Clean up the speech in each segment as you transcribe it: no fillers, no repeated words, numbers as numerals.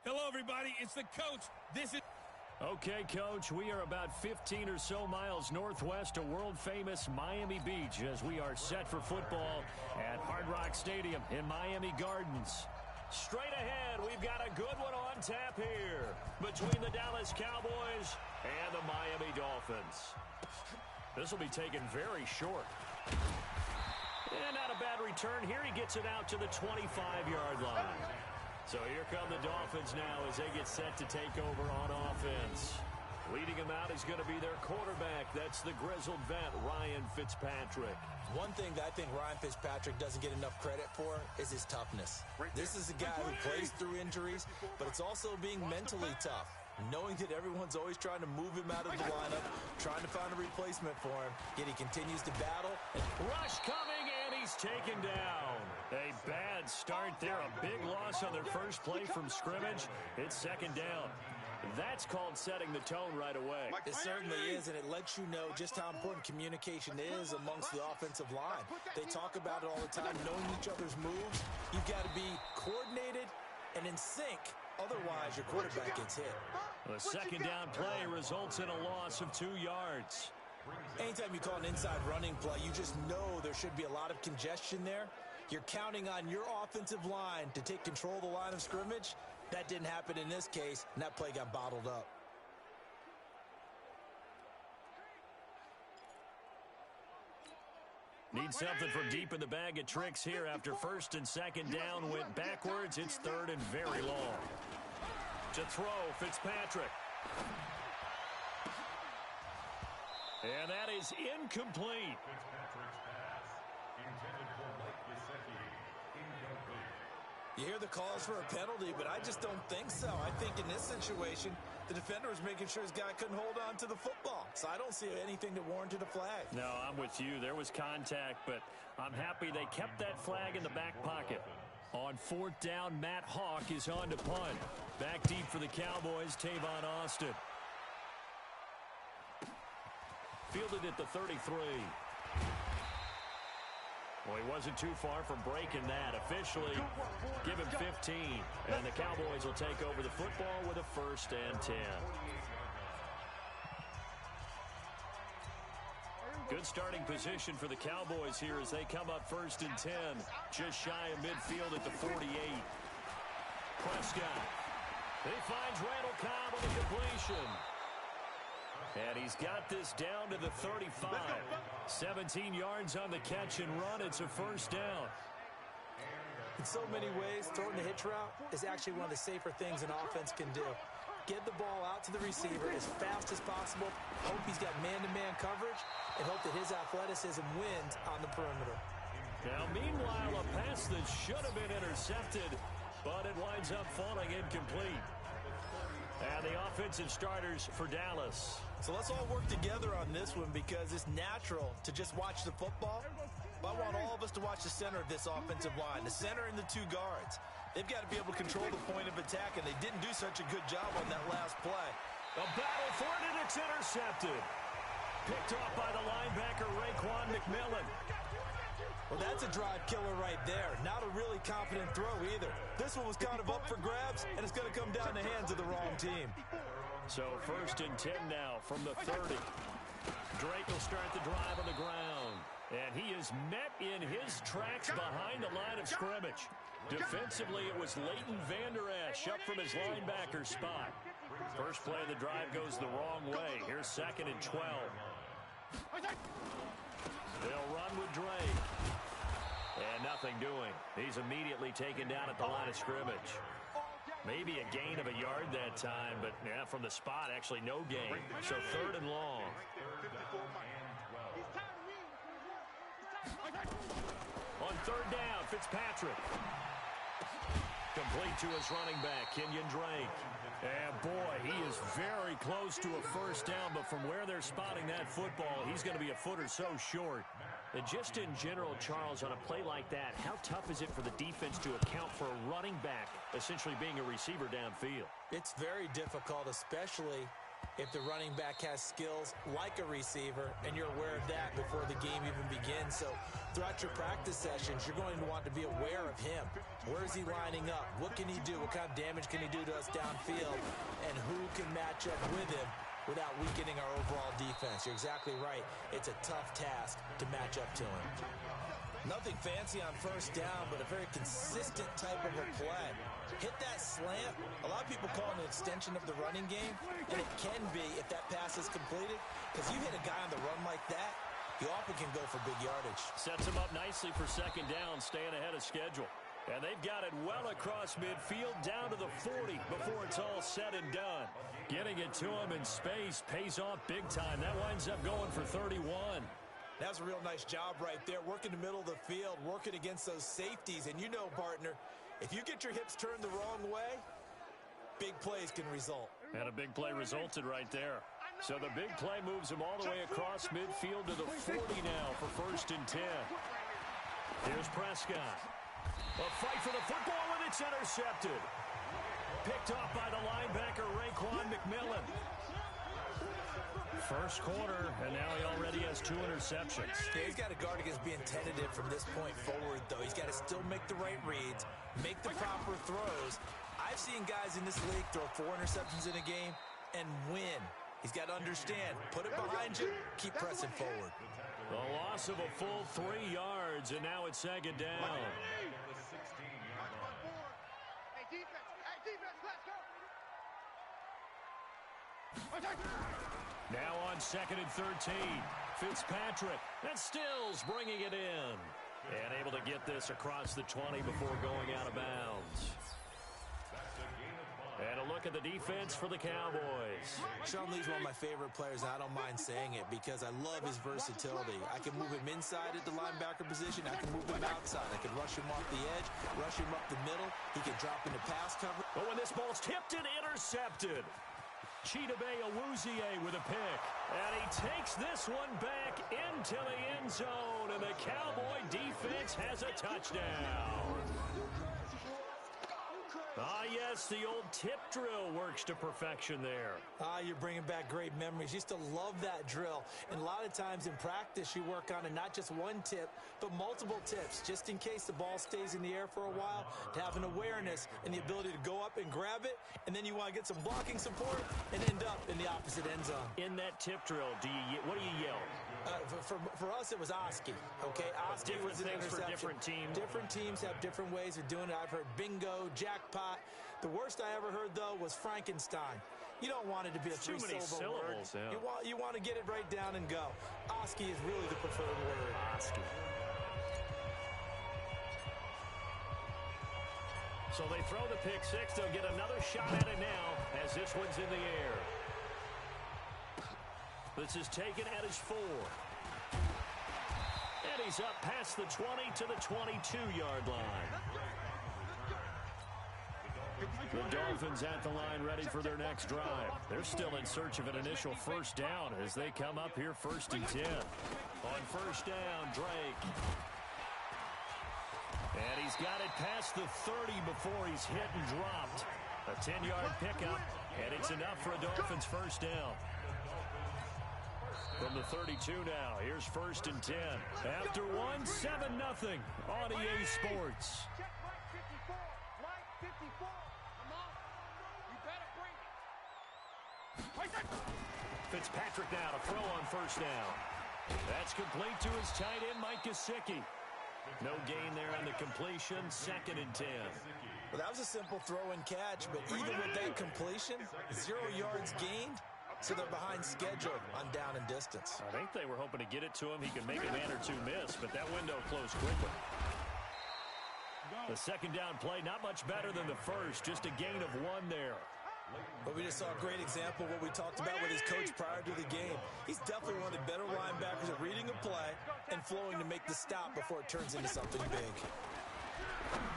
Hello, everybody. It's the coach. This is... Okay, Coach, we are about 15 or so miles northwest of world-famous Miami Beach as we are set for football at Hard Rock Stadium in Miami Gardens. Straight ahead, we've got a good one on tap here between the Dallas Cowboys and the Miami Dolphins. This will be taken very short. And not a bad return here. He gets it out to the 25-yard line. So here come the Dolphins now as they get set to take over on offense. Leading them out is going to be their quarterback. That's the grizzled vet, Ryan Fitzpatrick. One thing that I think Ryan Fitzpatrick doesn't get enough credit for is his toughness. This is a guy who plays through injuries, but it's also being mentally tough. Knowing that everyone's always trying to move him out of the lineup, trying to find a replacement for him, yet he continues to battle. Rush coming, and he's taken down. A bad start there. A big loss on their first play from scrimmage. It's second down. That's called setting the tone right away. It certainly is, and it lets you know just how important communication is amongst the offensive line. They talk about it all the time, knowing each other's moves. You've got to be coordinated and in sync. Otherwise, your quarterback gets hit. The second down play results in a loss of 2 yards. Anytime you call an inside running play, you just know there should be a lot of congestion there. You're counting on your offensive line to take control of the line of scrimmage. That didn't happen in this case, and that play got bottled up. Need something from deep in the bag of tricks here after first and second down went backwards. It's third and very long. To throw, Fitzpatrick. And that is incomplete. Fitzpatrick's pass intended for Mike Gesicki. Incomplete. You hear the calls for a penalty, but I just don't think so. I think in this situation, the defender was making sure his guy couldn't hold on to the football. So I don't see anything that warranted a flag. No, I'm with you. There was contact, but I'm happy they kept that flag in the back pocket. On fourth down, Matt Hawk is on to punt. Back deep for the Cowboys, Tavon Austin. Fielded at the 33. Well, he wasn't too far from breaking that. Officially, give him 15. And the Cowboys will take over the football with a 1st and 10. Good starting position for the Cowboys here as they come up 1st and 10. Just shy of midfield at the 48. Prescott. He finds Randall Cobb with a completion. And he's got this down to the 35. 17 yards on the catch and run. It's a 1st down. In so many ways, throwing the hitch route is actually one of the safer things an offense can do. Get the ball out to the receiver as fast as possible. Hope he's got man-to-man coverage and hope that his athleticism wins on the perimeter. Now, meanwhile, a pass that should have been intercepted, but it winds up falling incomplete. And the offensive starters for Dallas. So let's all work together on this one because it's natural to just watch the football. But I want all of us to watch the center of this offensive line, the center and the 2 guards. They've got to be able to control the point of attack, and they didn't do such a good job on that last play. A battle for it, and it's intercepted. Picked off by the linebacker, Raekwon McMillan. Well, that's a drive killer right there. Not a really confident throw either. This one was kind of up for grabs, and it's going to come down in the hands of the wrong team. So 1st and 10 now from the 30. Drake will start the drive on the ground. And he is met in his tracks behind the line of scrimmage. Defensively, it was Leighton Vander Esch up from his linebacker spot. First play of the drive goes the wrong way. Here's 2nd and 12. They'll run with Drake. And nothing doing. He's immediately taken down at the line of scrimmage. Maybe a gain of a yard that time, but yeah, from the spot, actually no gain. So 3rd and long. On 3rd down, Fitzpatrick. Complete to his running back, Kenyon Drake. And boy, he is very close to a 1st down, but from where they're spotting that football, he's going to be a foot or so short. And just in general, Charles, on a play like that, how tough is it for the defense to account for a running back essentially being a receiver downfield? It's very difficult, especially If the running back has skills like a receiver, and you're aware of that before the game even begins. So throughout your practice sessions, you're going to want to be aware of him. Where is he lining up? What can he do? What kind of damage can he do to us downfield? And who can match up with him without weakening our overall defense? You're exactly right. It's a tough task to match up to him. Nothing fancy on first down, but a very consistent type of a play. Hit that slant. A lot of people call it an extension of the running game, and it can be if that pass is completed, because you hit a guy on the run like that, he often can go for big yardage. Sets him up nicely for second down, staying ahead of schedule. And they've got it well across midfield down to the 40 before it's all said and done. Getting it to him in space pays off big time. That winds up going for 31. That was a real nice job right there, working the middle of the field, working against those safeties. And you know, partner, if you get your hips turned the wrong way, big plays can result. And a big play resulted right there. So the big play moves him all the way across midfield to the 40 now for first and 10. Here's Prescott. A fight for the football, and it's intercepted. Picked off by the linebacker, Raekwon McMillan. First quarter, and now he already has 2 interceptions. Yeah, he's got to guard against being tentative from this point forward, though. He's got to still make the right reads, make the proper throws. I've seen guys in this league throw 4 interceptions in a game and win. He's got to understand, put it behind you, keep pressing forward. The loss of a full 3 yards, and now it's second down. Now on second and 13, Fitzpatrick, and Stills bringing it in. And able to get this across the 20 before going out of bounds. And a look at the defense for the Cowboys. Sean Lee's one of my favorite players, and I don't mind saying it because I love his versatility. I can move him inside at the linebacker position. I can move him outside. I can rush him off the edge, rush him up the middle. He can drop into pass cover. But when this ball's tipped and intercepted, Chidobe Awuzie with a pick. And he takes this one back into the end zone, and the Cowboy defense has a touchdown. Ah, yes, the old tip drill works to perfection there. Ah, you're bringing back great memories. Used to love that drill. And a lot of times in practice, you work on it, not just one tip, but multiple tips, just in case the ball stays in the air for a while, to have an awareness and the ability to go up and grab it, and then you want to get some blocking support and end up in the opposite end zone. In that tip drill, what do you yell? For us, it was Oski, okay? Oski was an interception. For different teams. Different teams have different ways of doing it. I've heard bingo, jackpot. The worst I ever heard, though, was Frankenstein. You don't want it to be a three-syllable word. Yeah. You want to get it right down and go. Oski is really the preferred word. Oski. So they throw the pick six. They'll get another shot at it now as this one's in the air. This is taken at his 4. And he's up past the 20 to the 22-yard line. The Dolphins at the line ready for their next drive. They're still in search of an initial first down as they come up here first and 10. On first down, Drake. And he's got it past the 30 before he's hit and dropped. A 10-yard pickup, and it's enough for a Dolphins first down. From the 32 now, here's first and 10. After one, 7-0 on EA Sports. Fitzpatrick now to throw on first down. That's complete to his tight end, Mike Gesicki. No gain there on the completion, second and 10. Well, that was a simple throw and catch, but even with that completion, 0 yards gained. So they're behind schedule on down and distance. I think they were hoping to get it to him. He could make a man or two miss, but that window closed quickly. The second down play, not much better than the first, just a gain of 1 there. But we just saw a great example of what we talked about with his coach prior to the game. He's definitely one of the better linebackers at reading a play and flowing to make the stop before it turns into something big.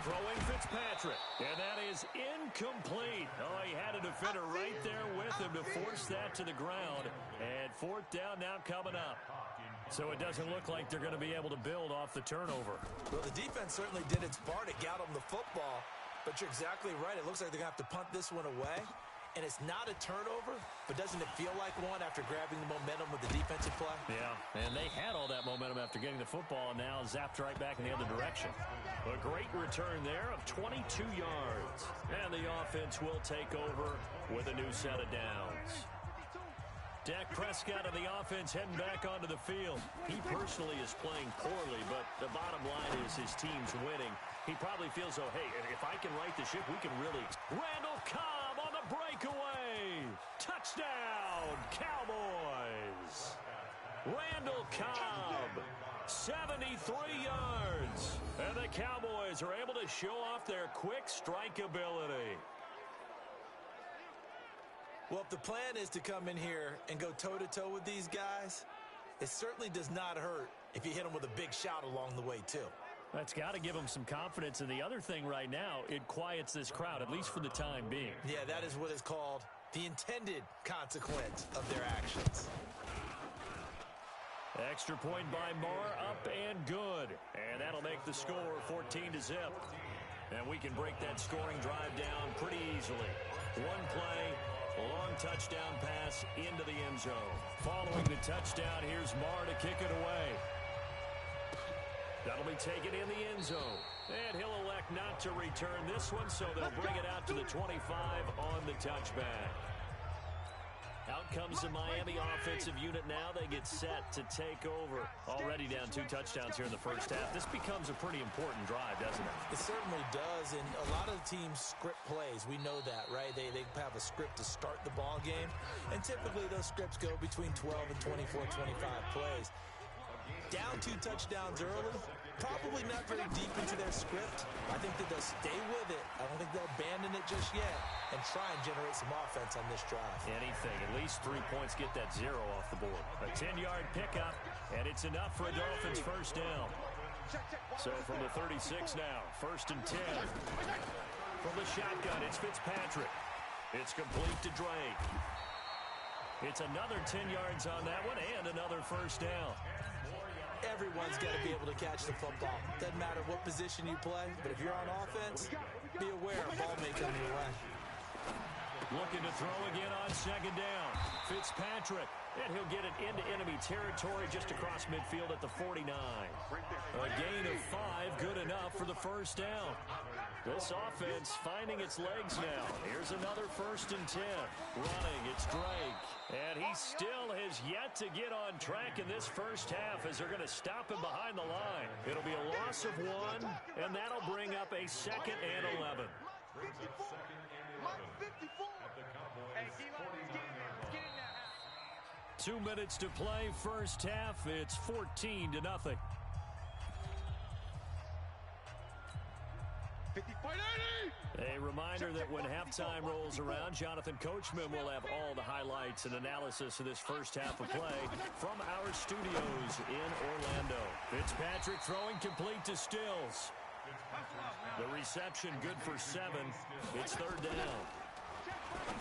Throwing Fitzpatrick, and that is incomplete. Oh, he had a defender right there with him to force that to the ground. And fourth down now coming up. So it doesn't look like they're going to be able to build off the turnover. Well, the defense certainly did its part. It got them the football. But you're exactly right. It looks like they're going to have to punt this one away. And it's not a turnover, but doesn't it feel like one after grabbing the momentum of the defensive play? Yeah, and they had all that momentum after getting the football and now zapped right back in the other direction. A great return there of 22 yards. And the offense will take over with a new set of downs. Dak Prescott of the offense heading back onto the field. He personally is playing poorly, but the bottom line is his team's winning. He probably feels, oh, hey, if I can right the ship, we can really... Randall Cobb on the breakaway. Touchdown, Cowboys. Randall Cobb, 73 yards. And the Cowboys are able to show off their quick strike ability. Well, if the plan is to come in here and go toe-to-toe with these guys, it certainly does not hurt if you hit them with a big shot along the way, too. That's got to give them some confidence. And the other thing right now, it quiets this crowd, at least for the time being. Yeah, that is what is called the intended consequence of their actions. Extra point by Marr, up and good. And that'll make the score 14-0. And we can break that scoring drive down pretty easily. One play, a long touchdown pass into the end zone. Following the touchdown, here's Marr to kick it away. That'll be taken in the end zone. And he'll elect not to return this one, so they'll bring it out to the 25 on the touchback. Out comes the Miami offensive unit now. They get set to take over. Already down 2 touchdowns here in the first half. This becomes a pretty important drive, doesn't it? It certainly does, and a lot of the teams script plays. We know that, right? They have a script to start the ball game, and typically those scripts go between 12 and 24, 25 plays. Down 2 touchdowns early, probably not very deep into their script. I think that they'll stay with it. I don't think they'll abandon it just yet and try and generate some offense on this drive. Anything, at least 3 points, get that 0 off the board. A 10-yard pickup, and it's enough for a Dolphins first down. So from the 36 now, 1st and 10. From the shotgun, it's Fitzpatrick. It's complete to Drake. It's another 10 yards on that one and another first down. Everyone's got to be able to catch the football. Doesn't matter what position you play, but if you're on offense, be aware a ball may come your way. Looking to throw again on 2nd down. Fitzpatrick, and he'll get it into enemy territory just across midfield at the 49. A gain of 5, good enough for the first down. This offense finding its legs now. Here's another 1st and 10. Running, it's Drake. And he still has yet to get on track in this first half as they're going to stop him behind the line. It'll be a loss of 1, and that'll bring up a 2nd and 11. 2 minutes to play, first half. It's 14-0. A reminder that when halftime rolls around, Jonathan Coachman will have all the highlights and analysis of this first half of play from our studios in Orlando. Fitzpatrick throwing complete to Stills. The reception good for 7. It's 3rd down.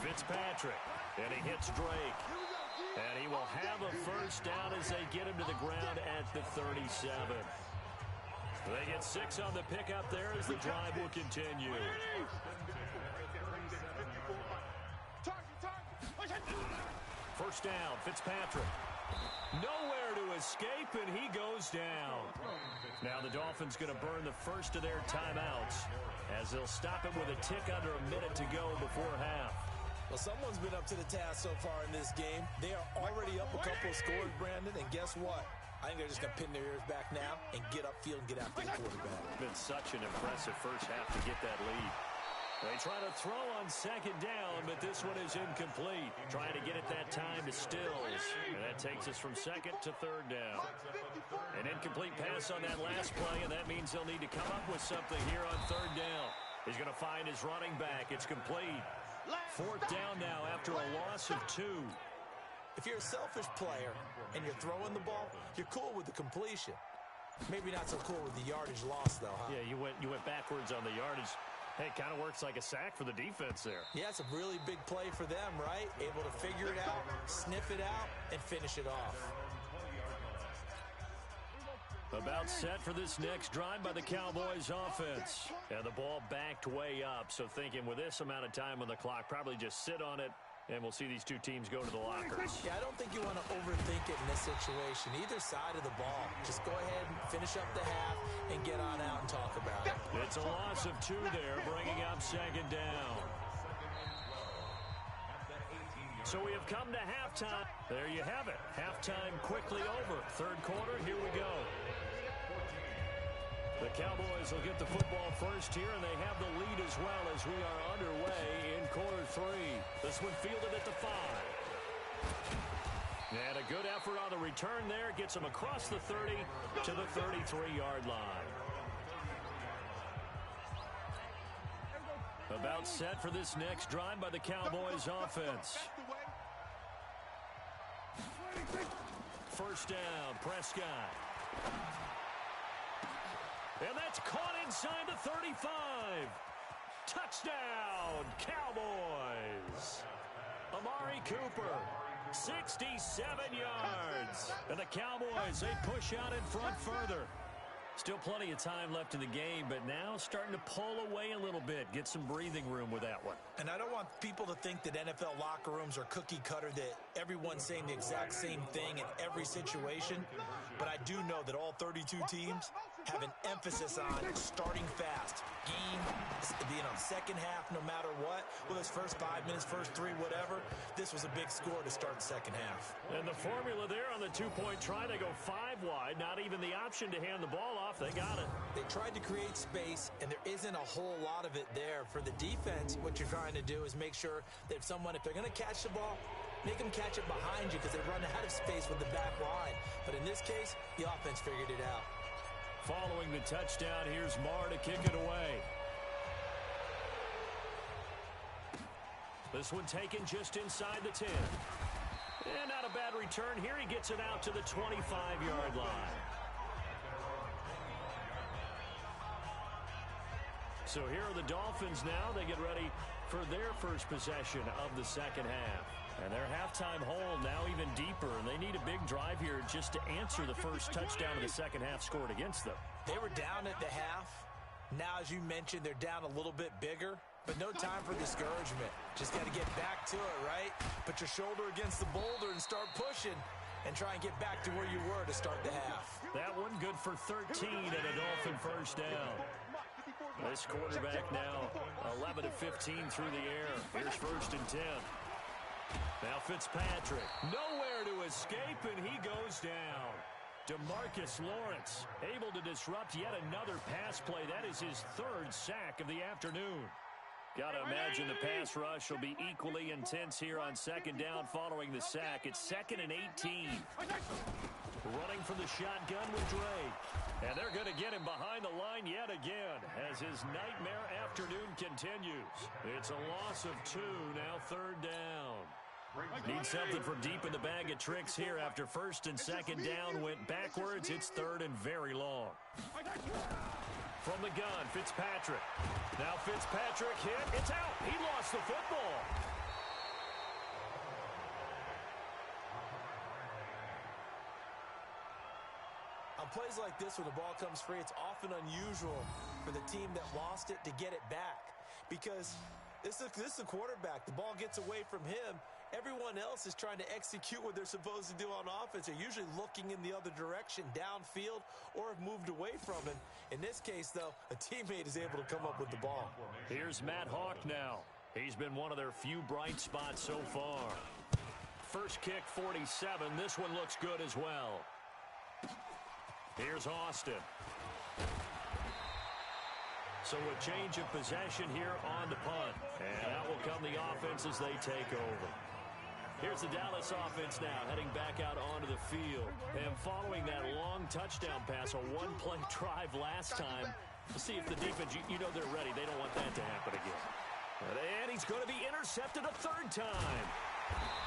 Fitzpatrick, and he hits Drake. And he will have a first down as they get him to the ground at the 37. They get 6 on the pickup there as the drive will continue. First down, Fitzpatrick. Nowhere to escape, and he goes down. Now the Dolphins going to burn the first of their timeouts as they'll stop it with a tick under a minute to go before half. Well, someone's been up to the task so far in this game. They are already up a couple of scores, Brandon, and guess what? I think they're just going to pin their ears back now and get upfield and get after the quarterback. It's been such an impressive first half to get that lead. They try to throw on 2nd down, but this one is incomplete. Trying to get it that time to Stills. And that takes us from 2nd to 3rd down. An incomplete pass on that last play, and that means they'll need to come up with something here on 3rd down. He's going to find his running back. It's complete. 4th down now after a loss of 2. If you're a selfish player and you're throwing the ball, you're cool with the completion. Maybe not so cool with the yardage loss, though, huh? Yeah, you went backwards on the yardage. Hey, it kind of works like a sack for the defense there. Yeah, it's a really big play for them, right? Able to figure it out, sniff it out, and finish it off. About set for this next drive by the Cowboys offense. And the ball backed way up, so thinking with this amount of time on the clock, probably just sit on it, and we'll see these two teams go to the lockers. Yeah, I don't think you want to overthink it in this situation. Either side of the ball. Just go ahead and finish up the half and get on out and talk about it. It's a loss of 2 there, bringing up second down. So we have come to halftime. There you have it. Halftime quickly over. Third quarter, here we go. The Cowboys will get the football first here, and they have the lead as well as we are underway in quarter 3. This one fielded at the 5. And a good effort on the return there. Gets him across the 30 to the 33-yard line. About set for this next drive by the Cowboys offense. First down, Prescott. And that's caught inside the 35. Touchdown, Cowboys. Amari Cooper, 67 yards. And the Cowboys, they push out in front further. Still plenty of time left in the game, but now starting to pull away a little bit. Get some breathing room with that one. And I don't want people to think that NFL locker rooms are cookie cutter, that everyone's saying the exact same thing in every situation. But I do know that all 32 teams have an emphasis on starting fast. Game, second half, no matter what. Well, those first 5 minutes, first 3, whatever. This was a big score to start the second half. And the formula there on the two-point try, they go 5 wide. Not even the option to hand the ball off. They got it. They tried to create space, and there isn't a whole lot of it there. For the defense, what you're trying to do is make sure that if they're going to catch the ball, make them catch it behind you because they run out of space with the back line. But in this case, the offense figured it out. Following the touchdown, here's Marr to kick it away. This one taken just inside the 10. And not a bad return here. He gets it out to the 25-yard line. So here are the Dolphins now. They get ready for their first possession of the second half. And their halftime hole now even deeper, and they need a big drive here just to answer the first touchdown of the second half scored against them. They were down at the half. Now, as you mentioned, they're down a little bit bigger, but no time for discouragement. Just got to get back to it, right? Put your shoulder against the boulder and start pushing and try and get back to where you were to start the half. That one good for 13 and a Dolphin first down. This quarterback now 11 of 15 through the air. Here's first and 10. Now Fitzpatrick, nowhere to escape, and he goes down. DeMarcus Lawrence able to disrupt yet another pass play. That is his 3rd sack of the afternoon. Got to imagine the pass rush will be equally intense here on second down following the sack. It's 2nd and 18. Running from the shotgun with Drake. And they're going to get him behind the line yet again as his nightmare afternoon continues. It's a loss of 2, now 3rd down. Need something from deep in the bag of tricks here after first and second down went backwards. It's 3rd and very long. From the gun, Fitzpatrick. Now Fitzpatrick hit. It's out. He lost the football. On plays like this, when the ball comes free, it's often unusual for the team that lost it to get it back. Because this is the quarterback. The ball gets away from him. Everyone else is trying to execute what they're supposed to do on offense. They're usually looking in the other direction, downfield, or have moved away from him. In this case, though, a teammate is able to come up with the ball. Here's Matt Hawk now. He's been one of their few bright spots so far. First kick, 47. This one looks good as well. Here's Austin. So a change of possession here on the punt. And out will come the offense as they take over. Here's the Dallas offense now heading back out onto the field. And following that long touchdown pass, a one-play drive last time. We'll see if the defense, you know they're ready. They don't want that to happen again. And he's going to be intercepted a 3rd time.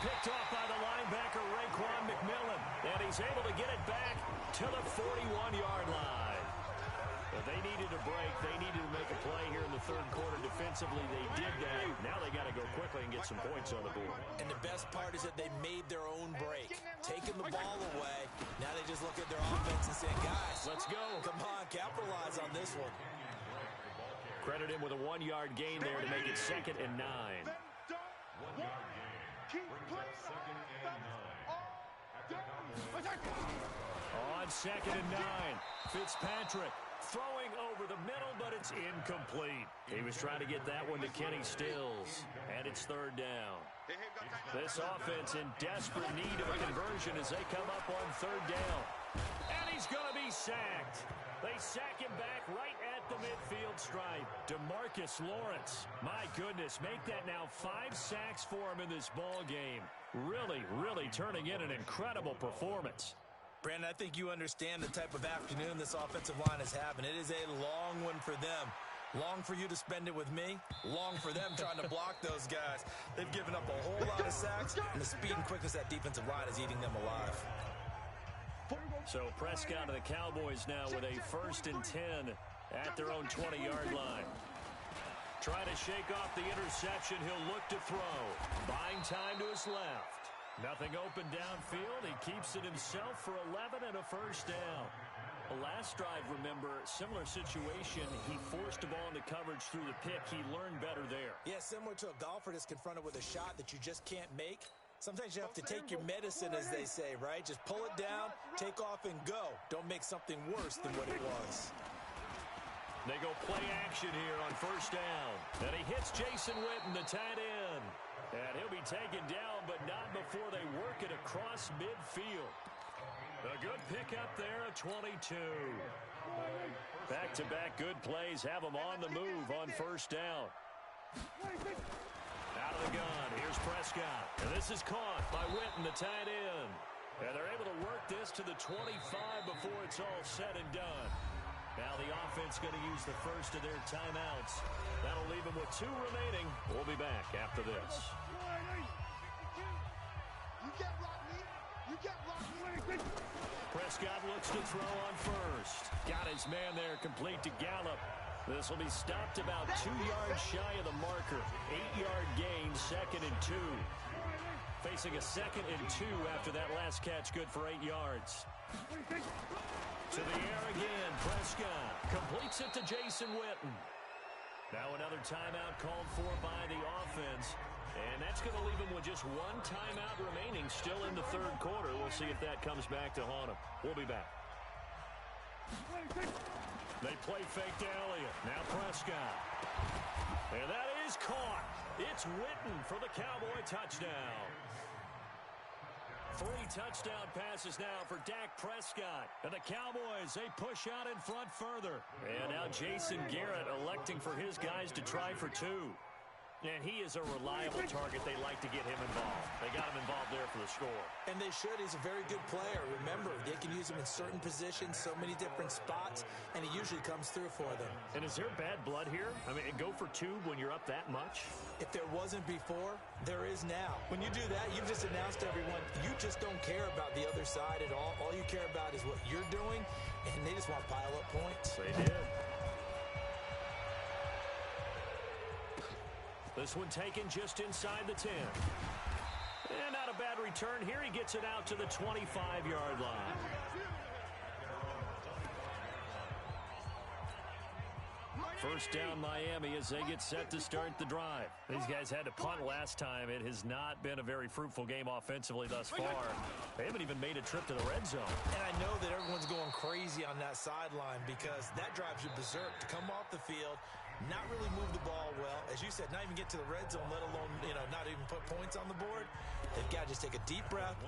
Picked off by the linebacker, Raekwon McMillan. And he's able to get it back to the 41-yard line. But they needed a break. They needed to make a play here in the 3rd quarter to defensively, they did that. Now they got to go quickly and get some points on the board. And the best part is that they made their own break. Taking the ball away, now they just look at their offense and say, guys, let's go. Come on, capitalize on this one. Credit him with a 1-yard gain there to make it 2nd and 9. 1-yard gain. Brings up 2nd and 9. On 2nd and 9, Fitzpatrick throwing over the middle, but it's incomplete. He was trying to get that one to Kenny Stills, and it's 3rd down. This offense in desperate need of a conversion as they come up on 3rd down. And he's going to be sacked. They sack him back right at the midfield stripe. DeMarcus Lawrence, my goodness, make that now 5 sacks for him in this ball game. Really, really turning in an incredible performance. Brandon, I think you understand the type of afternoon this offensive line is having. It is a long one for them. Long for you to spend it with me. Long for them trying to block those guys. They've given up a whole lot of sacks, and the speed and quickness of that defensive line is eating them alive. So Prescott of the Cowboys now with a 1st and 10 at their own 20-yard line. Trying to shake off the interception. He'll look to throw. Buying time to his left. Nothing open downfield. He keeps it himself for 11 and a 1st down. Last drive, remember, similar situation. He forced the ball into coverage through the pick. He learned better there. Yeah, similar to a golfer that's confronted with a shot that you just can't make. Sometimes you have to take your medicine, as they say, right? Just pull it down, take off, and go. Don't make something worse than what it was. They go play action here on 1st down. And he hits Jason Witten, the tight end. And he'll be taken down, but not before they work it across midfield. A good pickup there, a 22. Back-to-back good plays have them on the move on 1st down. Out of the gun, here's Prescott. And this is caught by Witten, the tight end. And they're able to work this to the 25 before it's all said and done. Now the offense going to use the first of their timeouts. That'll leave them with 2 remaining. We'll be back after this. Prescott looks to throw on 1st. Got his man there, complete to Gallup. This will be stopped about 2 yards shy of the marker. 8-yard gain, 2nd and 2. Facing a 2nd and 2 after that last catch, good for 8 yards. To the air again, Prescott completes it to Jason Witten. Now another timeout called for by the offense. And that's going to leave him with just 1 timeout remaining still in the 3rd quarter. We'll see if that comes back to haunt him. We'll be back. They play fake to Elliott. Now Prescott. And that is caught. It's Witten for the Cowboy touchdown. 3 touchdown passes now for Dak Prescott. And the Cowboys, they push out in front further. And now Jason Garrett electing for his guys to try for 2. And he is a reliable target. They like to get him involved. They got him involved there for the score. And they should. He's a very good player. Remember, they can use him in certain positions, so many different spots, and he usually comes through for them. And is there bad blood here? I mean, go for 2 when you're up that much? If there wasn't before, there is now. When you do that, you've just announced to everyone, you just don't care about the other side at all. All you care about is what you're doing, and they just want to pile up points. They did. This one taken just inside the 10. And not a bad return here. He gets it out to the 25-yard line. First down Miami as they get set to start the drive. These guys had to punt last time. It has not been a very fruitful game offensively thus far. They haven't even made a trip to the red zone. And I know that everyone's going crazy on that sideline because that drives you berserk to come off the field, not really move the ball well. As you said, not even get to the red zone, let alone, not even put points on the board. They've got to just take a deep breath,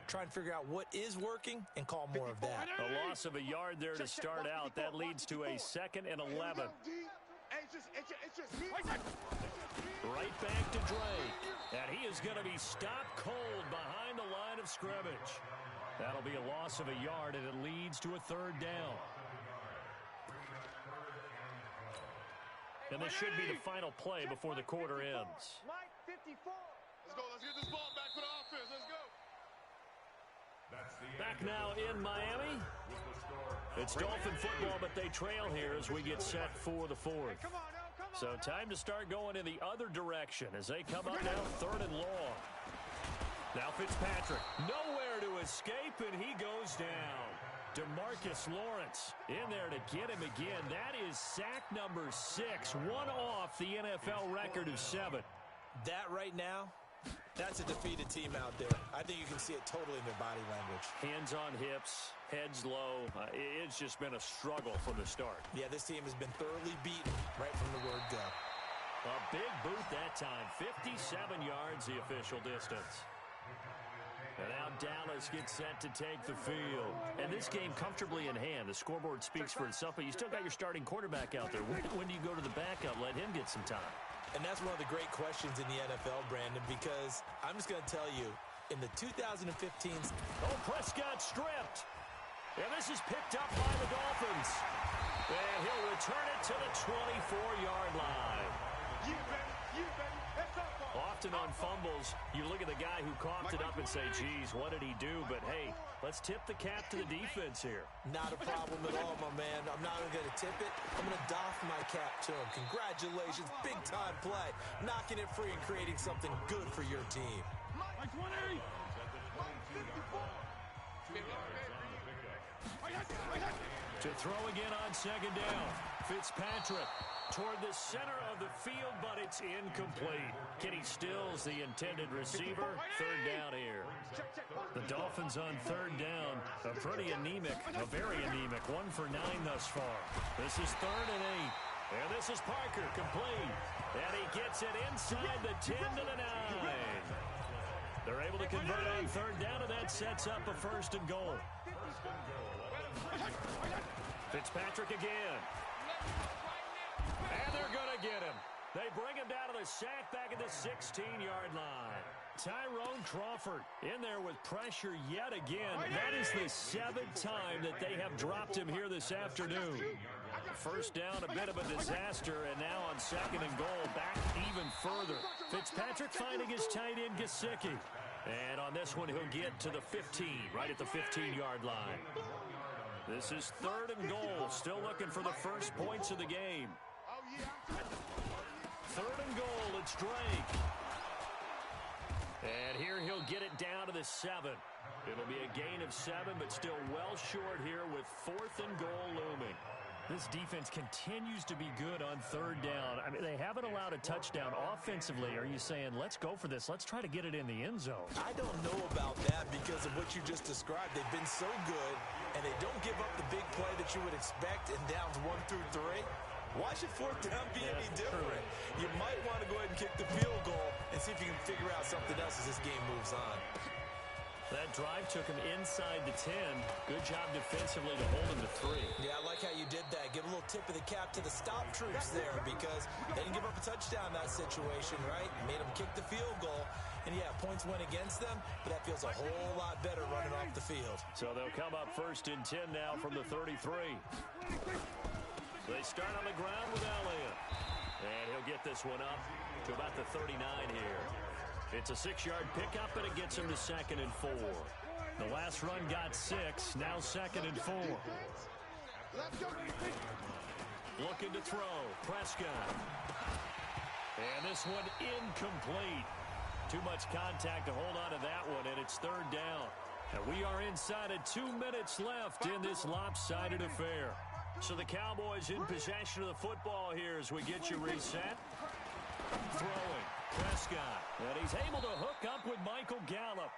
try and figure out what is working and call more of that. A loss of a yard there to start out. That leads to a 2nd and 11. Right back to Drake. And he is going to be stopped cold behind the line of scrimmage. That'll be a loss of a yard, and it leads to a 3rd down. And this should be the final play before the quarter ends. Let's go. Let's get this ball back for the offense. Let's go. Back now in Miami. It's Dolphin football, but they trail here as we get set for the 4th. So time to start going in the other direction as they come up now 3rd and long. Now Fitzpatrick, nowhere to escape, and he goes down. DeMarcus Lawrence in there to get him again. That is sack number 6, one off the NFL record of 7. That right now, that's a defeated team out there. I think you can see it totally in their body language. Hands on hips, heads low. It's just been a struggle from the start. Yeah, this team has been thoroughly beaten right from the word go. A big boot that time. 57 yards the official distance. And now Dallas gets set to take the field. And this game comfortably in hand. The scoreboard speaks for itself, but you still got your starting quarterback out there. When do you go to the backup? Let him get some time. And that's one of the great questions in the NFL, Brandon, because I'm just going to tell you, in the 2015s... Oh, Prescott stripped. And this is picked up by the Dolphins. And he'll return it to the 24-yard line. You bet. Often on fumbles, you look at the guy who coughed it up and say, geez, what did he do? But, hey, let's tip the cap to the defense here. Not a problem at all, my man. I'm not even going to tip it. I'm going to doff my cap to him. Congratulations. Big-time play. Knocking it free and creating something good for your team. Mike 180. To throw again on 2nd down. Fitzpatrick toward the center of the field, but it's incomplete. Kenny Stills, the intended receiver. 3rd down here. The Dolphins on 3rd down. A pretty anemic, a very anemic 1 for 9 thus far. This is 3rd and 8. And this is Parker, complete. And he gets it inside the 10 to the 9. They're able to convert on 3rd down, and that sets up a 1st and goal. Fitzpatrick again. And they're going to get him. They bring him down to the sack back at the 16-yard line. Tyrone Crawford in there with pressure yet again. That is the 7th time that they have dropped him here this afternoon. 1st down, a bit of a disaster, and now on 2nd and goal, back even further. Fitzpatrick finding his tight end, Gesicki. And on this one, he'll get to the 15, right at the 15-yard line. This is 3rd and goal, still looking for the first points of the game. 3rd and goal, it's Drake. And here he'll get it down to the 7. It'll be a gain of 7, but still well short here with 4th and goal looming. This defense continues to be good on 3rd down. I mean, they haven't allowed a touchdown offensively. Are you saying, let's go for this? Let's try to get it in the end zone. I don't know about that because of what you just described. They've been so good, and they don't give up the big play that you would expect in downs 1 through 3. Why should 4th down be any different? You might want to go ahead and kick the field goal and see if you can figure out something else as this game moves on. That drive took him inside the 10. Good job defensively to hold him to 3. Yeah, I like how you did that. Give a little tip of the cap to the stop troops there because they didn't give up a touchdown in that situation, right? Made them kick the field goal. And, yeah, points went against them, but that feels a whole lot better running off the field. So they'll come up 1st and 10 now from the 33. They start on the ground with Elliott. And he'll get this one up to about the 39 here. It's a 6-yard pickup, and it gets him to 2nd and 4. The last run got 6, now 2nd and 4. Looking to throw, Prescott. And this one incomplete. Too much contact to hold on to that one, and it's 3rd down. And we are inside of 2 minutes left in this lopsided affair. So the Cowboys in possession of the football here as we get you reset. Throwing, Prescott, and he's able to hook up with Michael Gallup.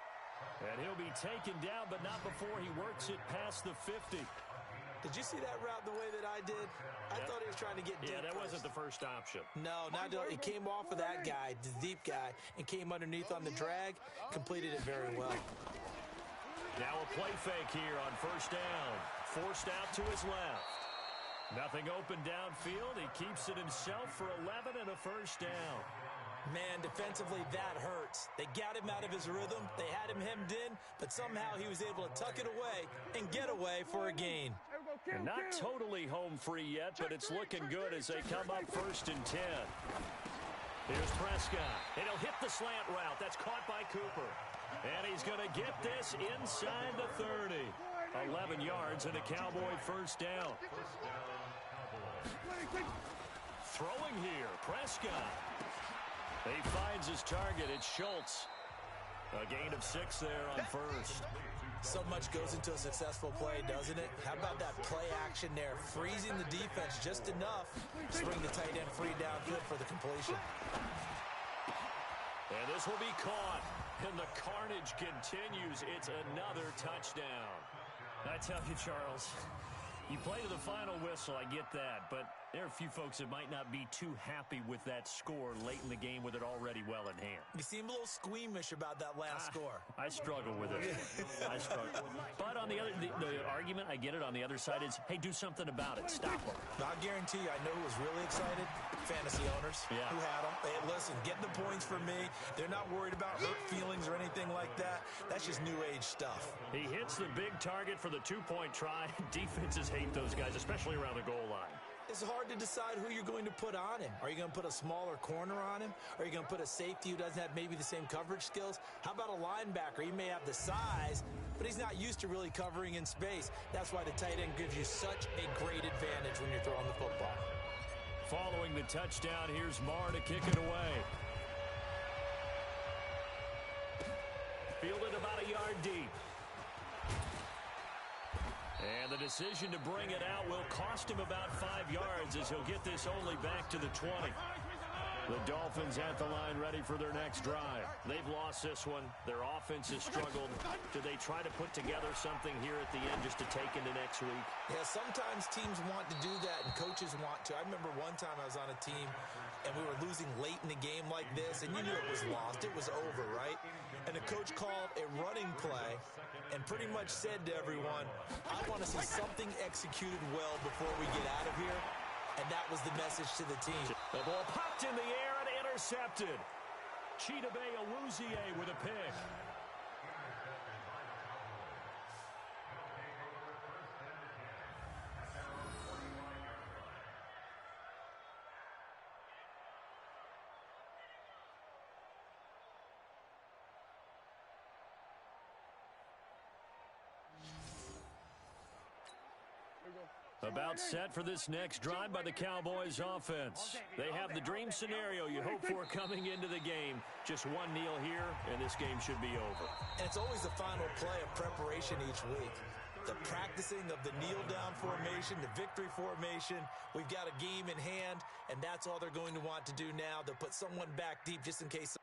And he'll be taken down, but not before he works it past the 50. Did you see that route the way that I did? I thought he was trying to get deep. Yeah, that wasn't the first option. No, it came off of that guy, the deep guy, and came underneath on the drag, completed it very well. Now a play fake here on first down. Forced out to his left. Nothing open downfield. He keeps it himself for 11 and a first down. Man, defensively, that hurts. They got him out of his rhythm. They had him hemmed in, but somehow he was able to tuck it away and get away for a gain. And not totally home free yet, but it's looking good as they come up 1st and 10. Here's Prescott, and he'll hit the slant route. That's caught by Cooper. And he's going to get this inside the 30. 11 yards and a Cowboy first down. Throwing here, Prescott. He finds his target. It's Schultz. A gain of 6 there on first. So much goes into a successful play, doesn't it? How about that play action there? Freezing the defense just enough to bring the tight end free downfield for the completion. And this will be caught. And the carnage continues. It's another touchdown. I tell you, Charles, you play to the final whistle, I get that, but there are a few folks that might not be too happy with that score late in the game with it already well in hand. You seem a little squeamish about that last score. I struggle with it. I struggle. But on the other, the argument, I get it, on the other side is, hey, do something about it. Stop them. I guarantee you, I know who was really excited. Fantasy owners who had them. Hey, listen, getting the points for me. They're not worried about hurt feelings or anything like that. That's just new age stuff. He hits the big target for the 2-point try. Defenses hate those guys, especially around the goal line. It's hard to decide who you're going to put on him. Are you going to put a smaller corner on him? Are you going to put a safety who doesn't have maybe the same coverage skills? How about a linebacker? He may have the size, but he's not used to really covering in space. That's why the tight end gives you such a great advantage when you're throwing the football. Following the touchdown, here's Marr to kick it away. Fielded about a yard deep. And the decision to bring it out will cost him about 5 yards as he'll get this only back to the 20. The Dolphins at the line ready for their next drive. They've lost this one. Their offense has struggled. Do they try to put together something here at the end just to take into next week? Yeah, sometimes teams want to do that and coaches want to. I remember one time I was on a team and we were losing late in the game like this, and you knew it was lost. It was over, right? And the coach called a running play and pretty much said to everyone, I want to see something executed well before we get out of here. And that was the message to the team. The ball popped in the air and intercepted. Chidobe Awuzie with a pick. About set for this next drive by the Cowboys offense. They have the dream scenario you hope for coming into the game. Just one kneel here, and this game should be over. And it's always the final play of preparation each week. The practicing of the kneel-down formation, the victory formation. We've got a game in hand, and that's all they're going to want to do now. They'll put someone back deep just in case.